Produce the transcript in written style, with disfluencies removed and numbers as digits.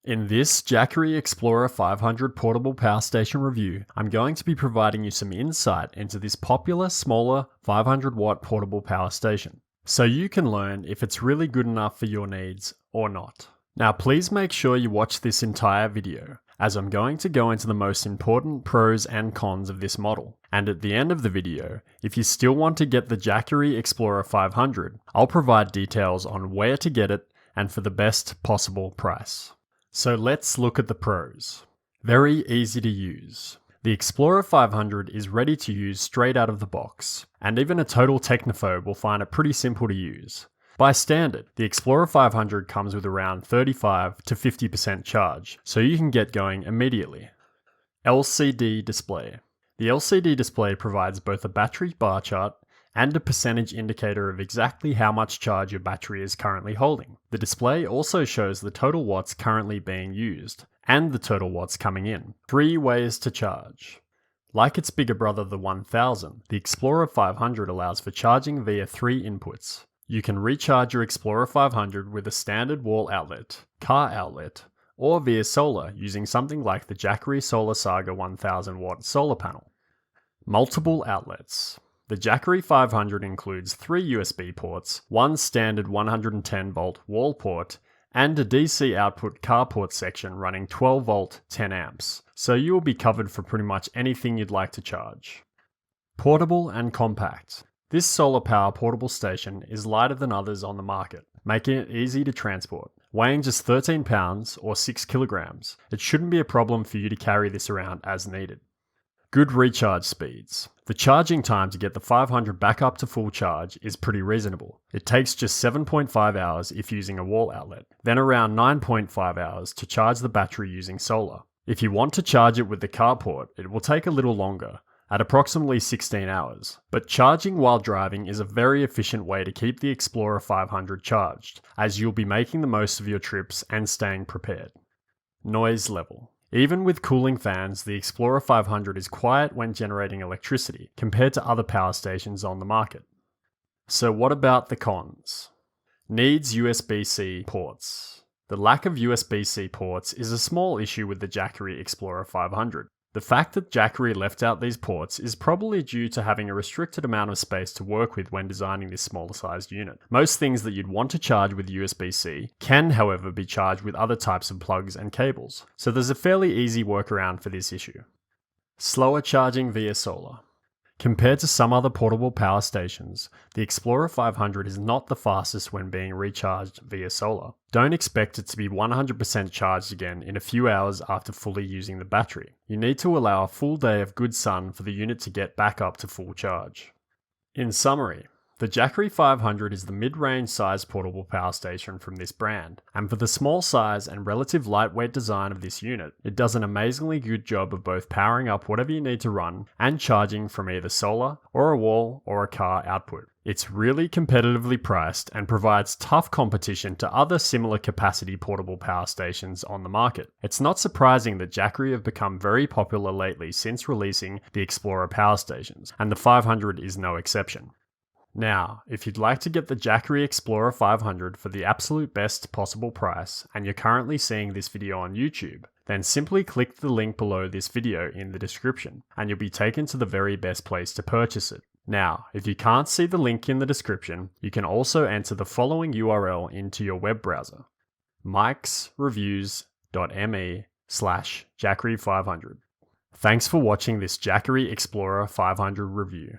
In this Jackery Explorer 500 portable power station review, I'm going to be providing you some insight into this popular, smaller 500 watt portable power station, so you can learn if it's really good enough for your needs or not. Now please make sure you watch this entire video, as I'm going to go into the most important pros and cons of this model. And at the end of the video, if you still want to get the Jackery Explorer 500, I'll provide details on where to get it and for the best possible price. So let's look at the pros. Very easy to use. The Explorer 500 is ready to use straight out of the box, and even a total technophobe will find it pretty simple to use. By standard, the Explorer 500 comes with around 35 to 50% charge, so you can get going immediately. LCD display. The LCD display provides both a battery bar chart and a percentage indicator of exactly how much charge your battery is currently holding. The display also shows the total watts currently being used, and the total watts coming in. 3 ways to charge. Like its bigger brother the 1000, the Explorer 500 allows for charging via 3 inputs. You can recharge your Explorer 500 with a standard wall outlet, car outlet, or via solar using something like the Jackery Solar Saga 1000 watt solar panel. Multiple outlets. The Jackery 500 includes 3 USB ports, 1 standard 110 volt wall port, and a DC output car port section running 12 volt 10 amps, so you will be covered for pretty much anything you'd like to charge. Portable and compact. This solar power portable station is lighter than others on the market, making it easy to transport. Weighing just 13 pounds or 6 kilograms, it shouldn't be a problem for you to carry this around as needed. Good recharge speeds. The charging time to get the 500 back up to full charge is pretty reasonable. It takes just 7.5 hours if using a wall outlet, then around 9.5 hours to charge the battery using solar. If you want to charge it with the carport, it will take a little longer, at approximately 16 hours. But charging while driving is a very efficient way to keep the Explorer 500 charged, as you'll be making the most of your trips and staying prepared. Noise level. Even with cooling fans, the Explorer 500 is quiet when generating electricity, compared to other power stations on the market. So what about the cons? Needs USBC ports. The lack of USB-C ports is a small issue with the Jackery Explorer 500. The fact that Jackery left out these ports is probably due to having a restricted amount of space to work with when designing this smaller sized unit. Most things that you'd want to charge with USB-C can, however, be charged with other types of plugs and cables, so there's a fairly easy workaround for this issue. Slower charging via solar. Compared to some other portable power stations, the Explorer 500 is not the fastest when being recharged via solar. Don't expect it to be 100% charged again in a few hours after fully using the battery. You need to allow a full day of good sun for the unit to get back up to full charge. In summary, the Jackery 500 is the mid-range sized portable power station from this brand, and for the small size and relative lightweight design of this unit, it does an amazingly good job of both powering up whatever you need to run and charging from either solar or a wall or a car output. It's really competitively priced and provides tough competition to other similar capacity portable power stations on the market. It's not surprising that Jackery have become very popular lately since releasing the Explorer power stations, and the 500 is no exception. Now, if you'd like to get the Jackery Explorer 500 for the absolute best possible price, and you're currently seeing this video on YouTube, then simply click the link below this video in the description, and you'll be taken to the very best place to purchase it. Now, if you can't see the link in the description, you can also enter the following URL into your web browser: mikesreviews.me/Jackery500. Thanks for watching this Jackery Explorer 500 review.